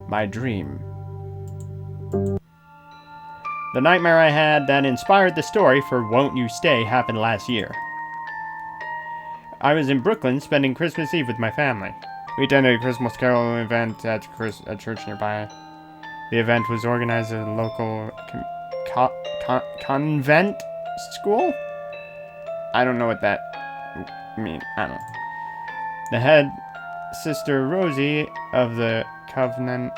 My dream. The nightmare I had that inspired the story for Won't You Stay happened last year. I was in Brooklyn spending Christmas Eve with my family. We attended a Christmas Carol event at a church nearby. The event was organized at a local convent school? I don't know what that means. I don't know. The head Sister Rosie of the Covenant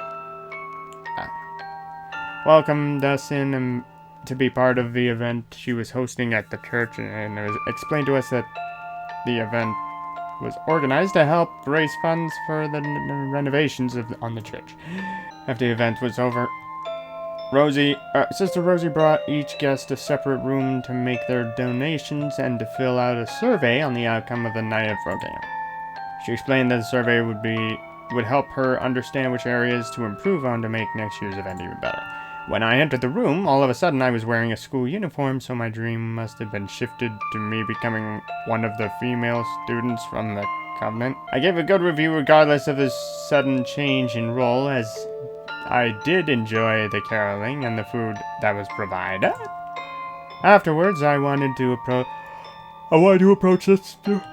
welcomed us in to be part of the event she was hosting at the church, and it was explained to us that the event was organized to help raise funds for the renovations on the church. After the event was over, Sister Rosie brought each guest a separate room to make their donations and to fill out a survey on the outcome of the night of program. She explained that the survey would help her understand which areas to improve on to make next year's event even better. When I entered the room, all of a sudden I was wearing a school uniform, so my dream must have been shifted to me becoming one of the female students from the Covenant. I gave a good review regardless of this sudden change in role, as I did enjoy the caroling and the food that was provided. Afterwards, I wanted to approach Sister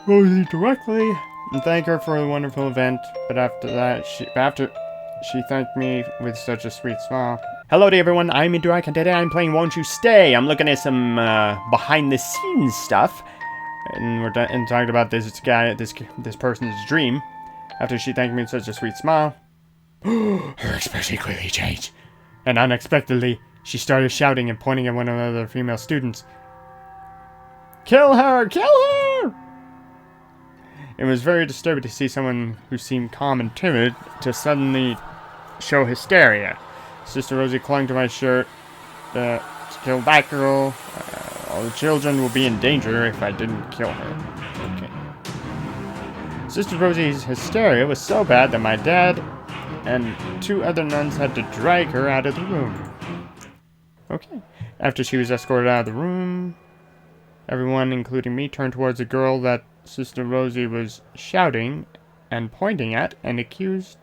Rosie directly and thank her for the wonderful event, but after she thanked me with such a sweet smile. Hello to everyone, I'm Indurok, and today I'm playing Won't You Stay. I'm looking at some behind-the-scenes stuff, and we're talking about this person's dream. After she thanked me with such a sweet smile, her expression quickly changed, and unexpectedly, she started shouting and pointing at one of the other female students. Kill her! Kill her! It was very disturbing to see someone who seemed calm and timid to suddenly show hysteria. Sister Rosie clung to my shirt. Kill that girl. All the children will be in danger if I didn't kill her. Okay. Sister Rosie's hysteria was so bad that my dad and two other nuns had to drag her out of the room. Okay. After she was escorted out of the room, everyone, including me, turned towards the girl that Sister Rosie was shouting and pointing at and accused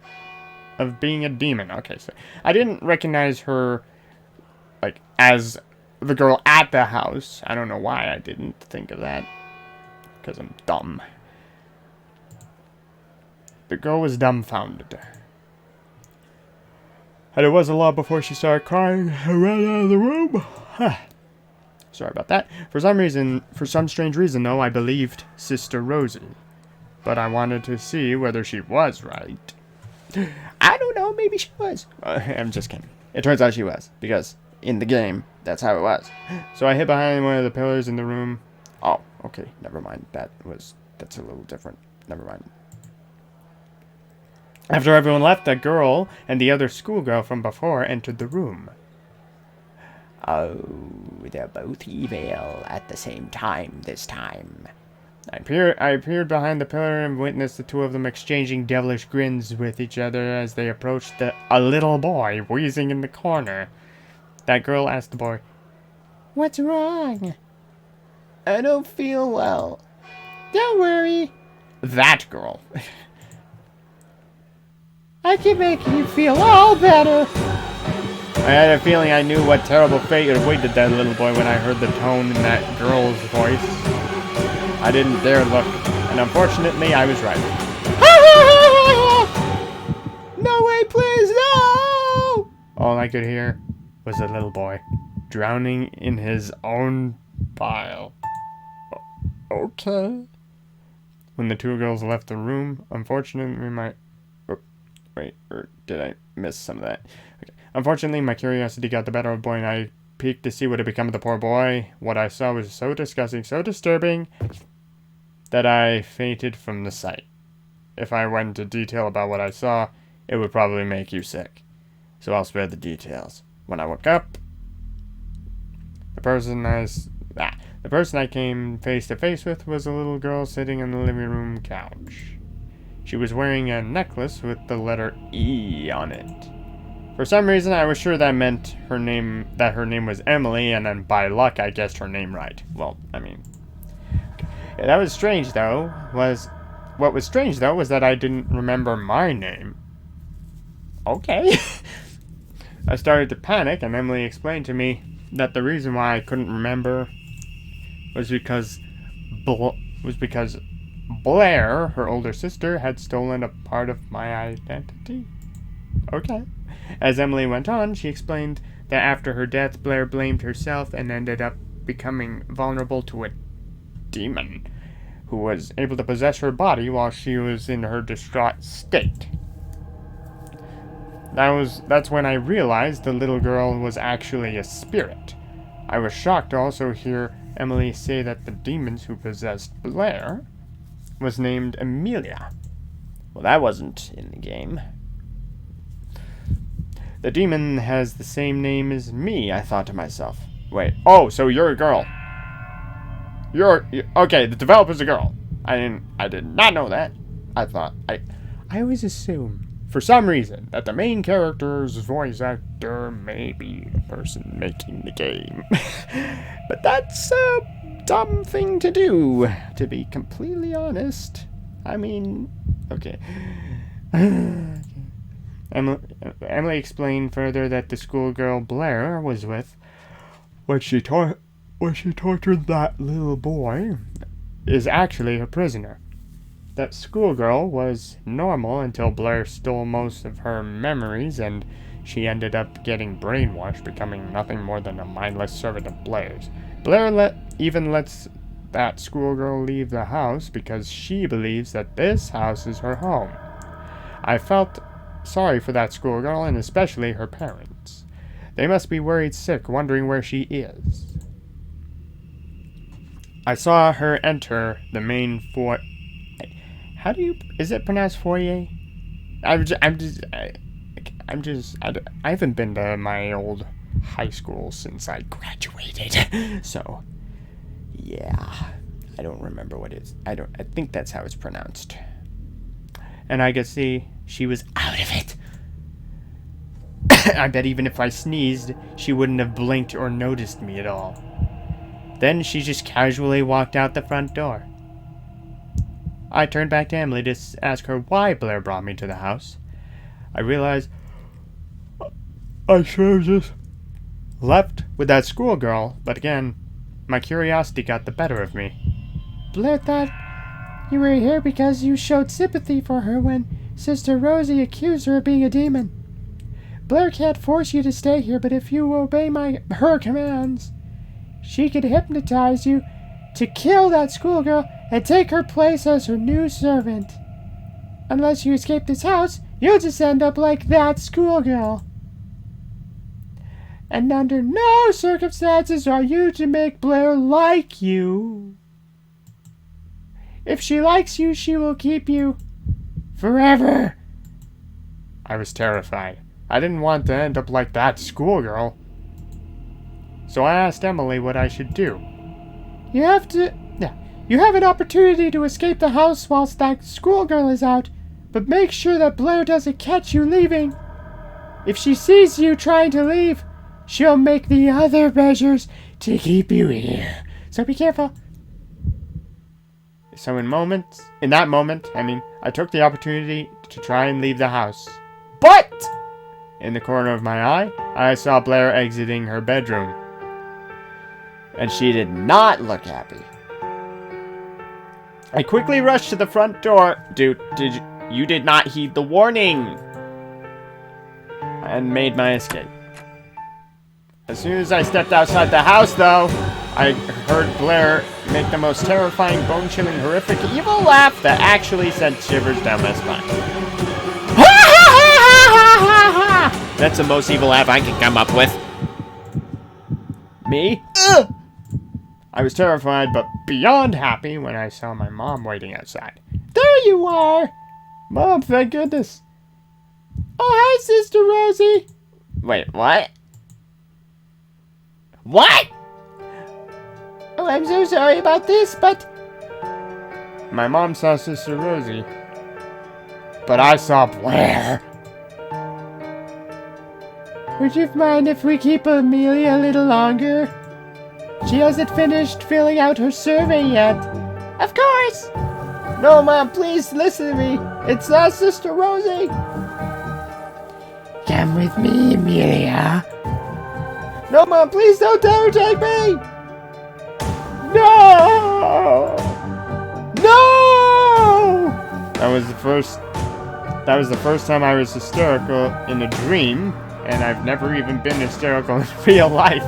of being a demon. Okay, so I didn't recognize her, like, as the girl at the house. I don't know why I didn't think of that, because I'm dumb. The girl was dumbfounded. And it wasn't long before she started crying and ran out of the room. Sorry about that. For some strange reason, though, I believed Sister Rosie. But I wanted to see whether she was right. I don't know, maybe she was. I'm just kidding. It turns out she was, because in the game, that's how it was. So I hid behind one of the pillars in the room. Oh, okay, never mind. That's a little different. Never mind. After everyone left, the girl and the other schoolgirl from before entered the room. Oh, they're both evil at the same time this time. I appeared behind the pillar and witnessed the two of them exchanging devilish grins with each other as they approached a little boy wheezing in the corner. That girl asked the boy, "What's wrong?" "I don't feel well." "Don't worry." That girl. "I can make you feel all better." I had a feeling I knew what terrible fate awaited that little boy when I heard the tone in that girl's voice. I didn't dare look, and unfortunately, I was right. "No way, please, no!" All I could hear was a little boy drowning in his own bile. Okay. When the two girls left the room, unfortunately, or did I miss some of that? Okay. Unfortunately, my curiosity got the better of the boy, and I peeked to see what had become of the poor boy. What I saw was so disgusting, so disturbing, that I fainted from the sight. If I went into detail about what I saw, it would probably make you sick. So I'll spare the details. When I woke up, the person I came face to face with was a little girl sitting on the living room couch. She was wearing a necklace with the letter E on it. For some reason, I was sure that meant her name was Emily, and then by luck, I guessed her name right. Well, I mean, yeah, that was strange, though. What was strange, though, was that I didn't remember my name. Okay. I started to panic, and Emily explained to me that the reason why I couldn't remember was because Blair, her older sister, had stolen a part of my identity. Okay. As Emily went on, she explained that after her death, Blair blamed herself and ended up becoming vulnerable to a demon who was able to possess her body while she was in her distraught state. That's when I realized the little girl was actually a spirit. I was shocked to also hear Emily say that the demons who possessed Blair was named Amelia. Well, that wasn't in the game. The demon has the same name as me, I thought to myself. Wait, oh, so you're a girl. Okay, the developer's a girl. I did not know that. I always assume, for some reason, that the main character's voice actor may be the person making the game. But that's a dumb thing to do, to be completely honest. I mean, okay. Emily explained further that the schoolgirl Blair was with, when she tortured that little boy, is actually a prisoner. That schoolgirl was normal until Blair stole most of her memories, and she ended up getting brainwashed, becoming nothing more than a mindless servant of Blair's. Blair even lets that schoolgirl leave the house because she believes that this house is her home. I felt sorry for that schoolgirl, and especially her parents. They must be worried sick, wondering where she is. I saw her enter the main foyer. Is it pronounced foyer? I haven't been to my old high school since I graduated. So, yeah, I don't remember what it is. I think that's how it's pronounced. And I could see she was out of it. I bet even if I sneezed, she wouldn't have blinked or noticed me at all. Then she just casually walked out the front door. I turned back to Emily to ask her why Blair brought me to the house. I realized I should have just left with that schoolgirl, but again, my curiosity got the better of me. Blair thought you were here because you showed sympathy for her when Sister Rosie accused her of being a demon. Blair can't force you to stay here, but if you obey her commands, she could hypnotize you to kill that schoolgirl and take her place as her new servant. Unless you escape this house, you'll just end up like that schoolgirl. And under no circumstances are you to make Blair like you. If she likes you, she will keep you forever. I was terrified. I didn't want to end up like that schoolgirl. So I asked Emily what I should do. You have an opportunity to escape the house whilst that schoolgirl is out, but make sure that Blair doesn't catch you leaving. If she sees you trying to leave, she'll make the other measures to keep you here. So be careful. So in that moment, I took the opportunity to try and leave the house. But in the corner of my eye, I saw Blair exiting her bedroom. And she did not look happy. I quickly rushed to the front door. Dude, you did not heed the warning. And made my escape. As soon as I stepped outside the house, though, I heard Blair make the most terrifying, bone-chilling, horrific, evil laugh that actually sent shivers down my spine. That's the most evil laugh I can come up with. Me? Ugh! I was terrified, but beyond happy when I saw my mom waiting outside. There you are! Mom, thank goodness. Oh, hi, Sister Rosie. Wait, what? What? Oh, I'm so sorry about this, but... My mom saw Sister Rosie. But I saw Blair. Would you mind if we keep Amelia a little longer? She hasn't finished filling out her survey yet. Of course! No, Mom, please listen to me. It's Sister Rosie. Come with me, Amelia. No, Mom, please don't take me! No! No! That was the first time I was hysterical in a dream, and I've never even been hysterical in real life.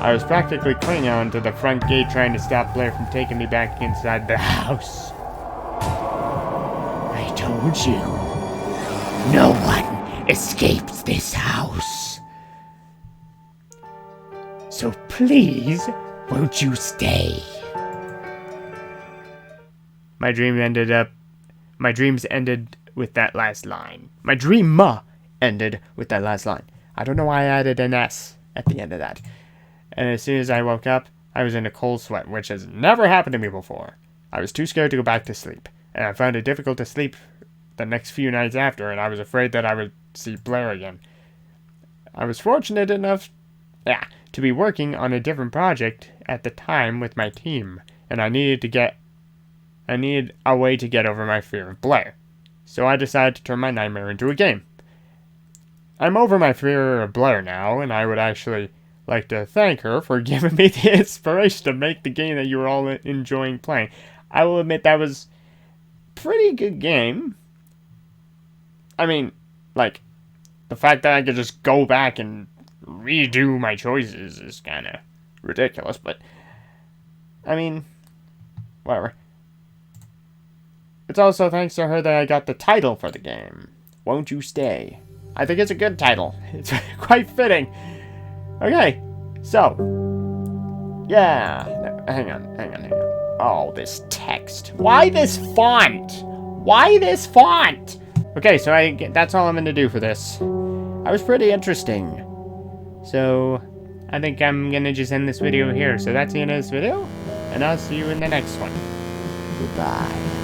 I was practically clinging on to the front gate trying to stop Blair from taking me back inside the house. I told you. No one escapes this house. So please, won't you stay? My dreams ended with that last line. My dream ended with that last line. I don't know why I added an S at the end of that. And as soon as I woke up, I was in a cold sweat, which has never happened to me before. I was too scared to go back to sleep, and I found it difficult to sleep the next few nights after, and I was afraid that I would see Blair again. I was fortunate enough to be working on a different project at the time with my team, and I needed a way to get over my fear of Blair. So I decided to turn my nightmare into a game. I'm over my fear of Blair now, and I would actually like to thank her for giving me the inspiration to make the game that you were all enjoying playing. I will admit that was a pretty good game. I mean, like, the fact that I could just go back and redo my choices is kind of ridiculous, but, I mean, whatever. It's also thanks to her that I got the title for the game. Won't You Stay? I think it's a good title. It's quite fitting. Okay, so, yeah, hang on. Oh, this text. Why this font? Okay, so that's all I'm going to do for this. That was pretty interesting. So, I think I'm going to just end this video here. So that's the end of this video, and I'll see you in the next one. Goodbye.